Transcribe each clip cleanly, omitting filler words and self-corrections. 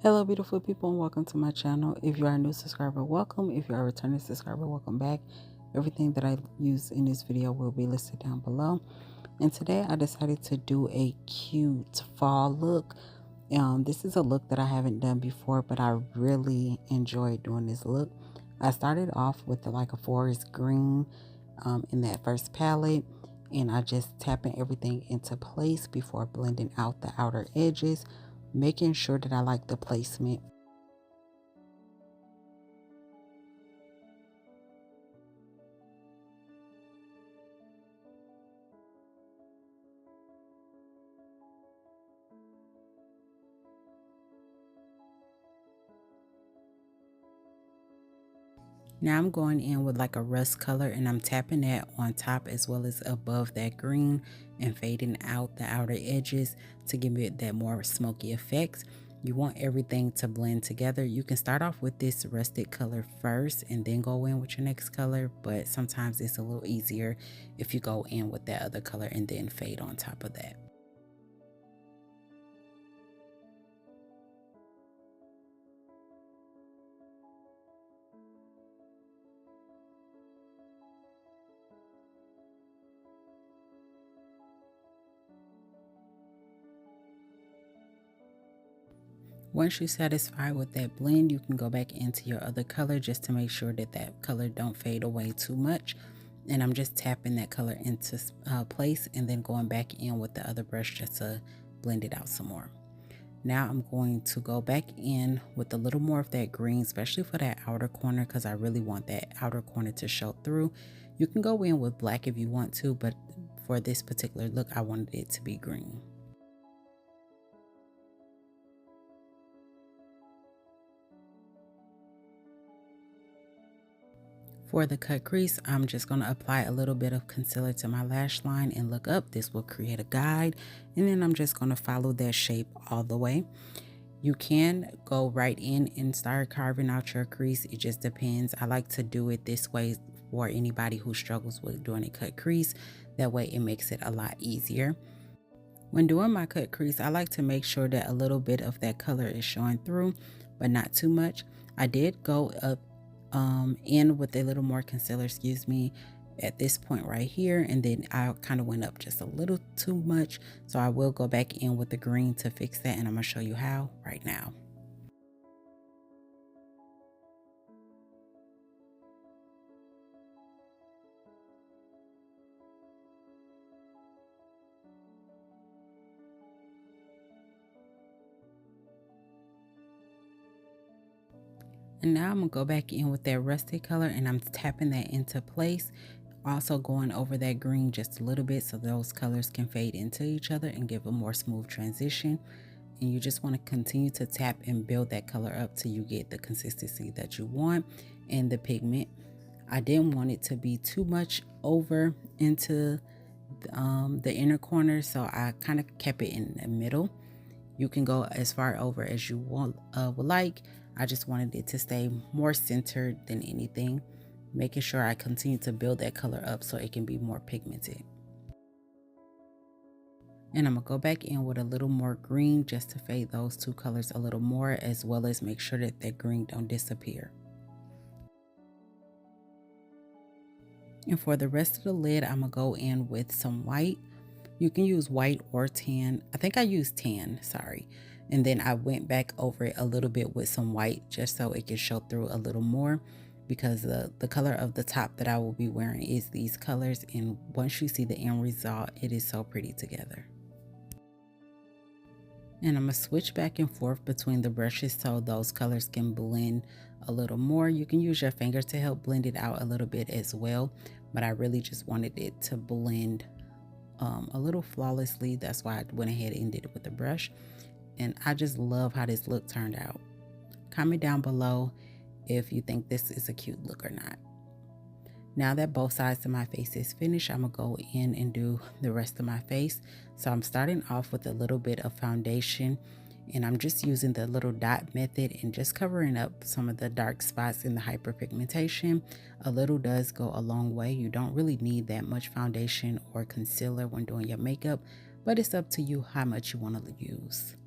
Hello beautiful people and welcome to my channel. If you are a new subscriber, welcome. If you are a returning subscriber, welcome back. Everything that I use in this video will be listed down below. And today I decided to do a cute fall look. This is a look that I haven't done before, but I really enjoyed doing this look. I started off with like a forest green in that first palette, and I just tapping everything into place before blending out the outer edges, making sure that I like the placement. Now I'm going in with like a rust color and I'm tapping that on top as well as above that green and fading out the outer edges to give it that more smoky effect. You want everything to blend together. You can start off with this rustic color first and then go in with your next color, but sometimes it's a little easier if you go in with that other color and then fade on top of that. Once you're satisfied with that blend, you can go back into your other color just to make sure that that color don't fade away too much. And I'm just tapping that color into place and then going back in with the other brush just to blend it out some more. Now I'm going to go back in with a little more of that green, especially for that outer corner, because I really want that outer corner to show through. You can go in with black if you want to, but for this particular look, I wanted it to be green. For the cut crease, I'm just going to apply a little bit of concealer to my lash line and look up. This will create a guide, and then I'm just going to follow that shape all the way. You can go right in and start carving out your crease. It just depends. I like to do it this way for anybody who struggles with doing a cut crease. That way it makes it a lot easier. When doing my cut crease, I like to make sure that a little bit of that color is showing through, but not too much. I did go up in with a little more concealer, excuse me, at this point right here, and then I kind of went up just a little too much, so I will go back in with the green to fix that, and I'm gonna show you how right now. And now I'm gonna go back in with that rusty color and I'm tapping that into place, also going over that green just a little bit so those colors can fade into each other and give a more smooth transition. And you just want to continue to tap and build that color up till you get the consistency that you want and the pigment. I didn't want it to be too much over into the inner corner, so I kind of kept it in the middle. You can go as far over as you want would like. I just wanted it to stay more centered than anything, making sure I continue to build that color up so it can be more pigmented. And I'm gonna go back in with a little more green just to fade those two colors a little more, as well as make sure that that green don't disappear. And for the rest of the lid, I'm gonna go in with some white. You can use white or tan. I think I used tan, sorry. And then I went back over it a little bit with some white just so it could show through a little more, because the color of the top that I will be wearing is these colors. And once you see the end result, it is so pretty together. And I'm gonna switch back and forth between the brushes so those colors can blend a little more. You can use your finger to help blend it out a little bit as well, but I really just wanted it to blend a little flawlessly. That's why I went ahead and did it with the brush. And I just love how this look turned out. Comment down below if you think this is a cute look or not. Now that both sides of my face is finished, I'm gonna go in and do the rest of my face. So I'm starting off with a little bit of foundation, and I'm just using the little dot method and just covering up some of the dark spots in the hyperpigmentation. A little does go a long way. You don't really need that much foundation or concealer when doing your makeup, but it's up to you how much you want to use.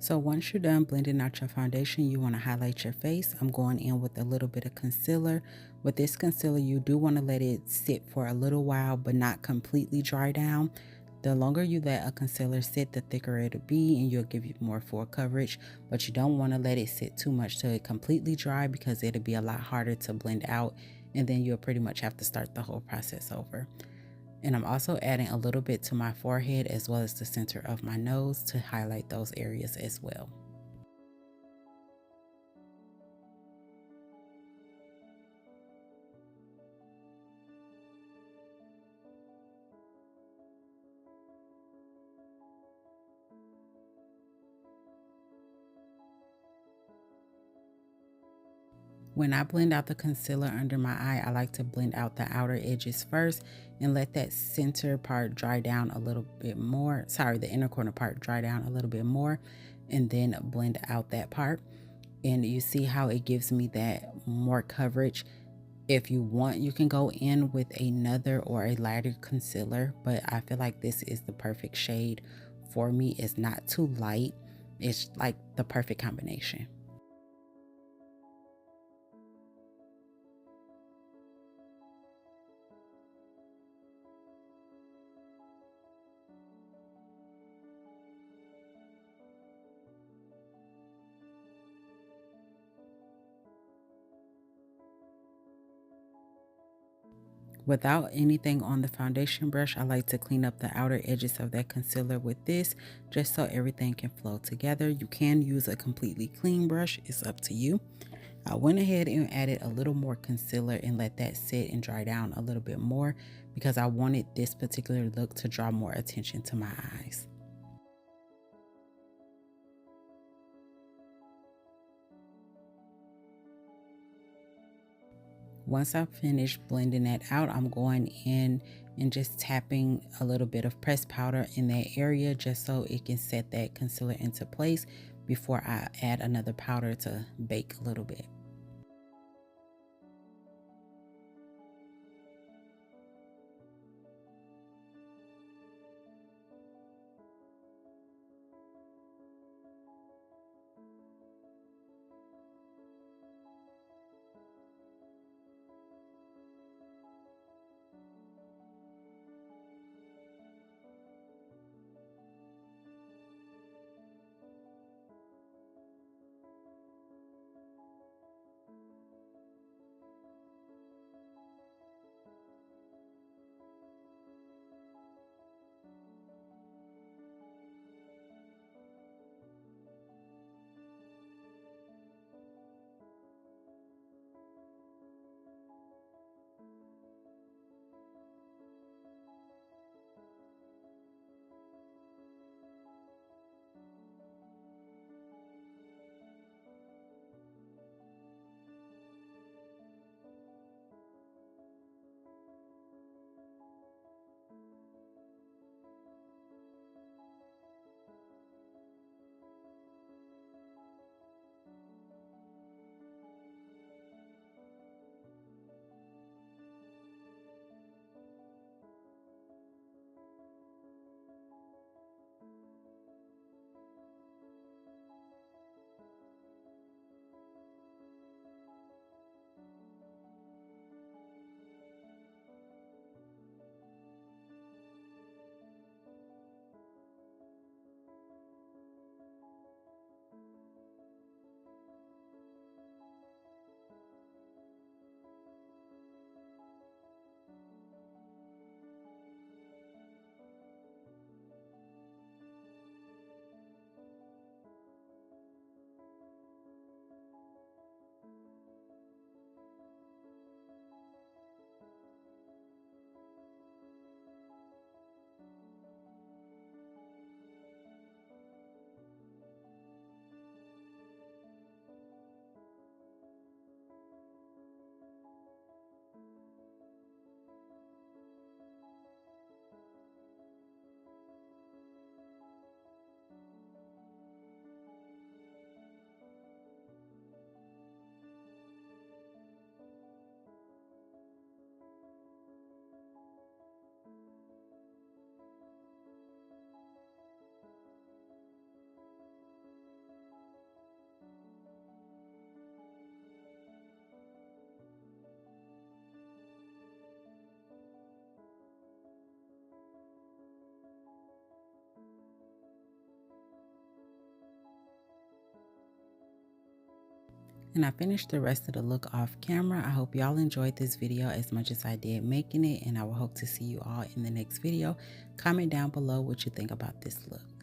So once you're done blending out your foundation, you want to highlight your face. I'm going in with a little bit of concealer. With this concealer, you do want to let it sit for a little while, but not completely dry down. The longer you let a concealer sit, the thicker it'll be, and you'll give you more full coverage. But you don't want to let it sit too much till it completely dry, because it'll be a lot harder to blend out, and then you'll pretty much have to start the whole process over. And I'm also adding a little bit to my forehead as well as the center of my nose to highlight those areas as well. When I blend out the concealer under my eye, I like to blend out the outer edges first and let that center part dry down a little bit more. Sorry, the inner corner part dry down a little bit more, and then blend out that part. And you see how it gives me that more coverage. If you want, you can go in with another or a lighter concealer, but I feel like this is the perfect shade for me. It's not too light. It's like the perfect combination. Without anything on the foundation brush, I like to clean up the outer edges of that concealer with this, just so everything can flow together. You can use a completely clean brush, it's up to you. I went ahead and added a little more concealer and let that sit and dry down a little bit more, because I wanted this particular look to draw more attention to my eyes. Once I finish blending that out, I'm going in and just tapping a little bit of pressed powder in that area, just so it can set that concealer into place before I add another powder to bake a little bit. And I finished the rest of the look off camera. I hope y'all enjoyed this video as much as I did making it, and I will hope to see you all in the next video. Comment down below what you think about this look.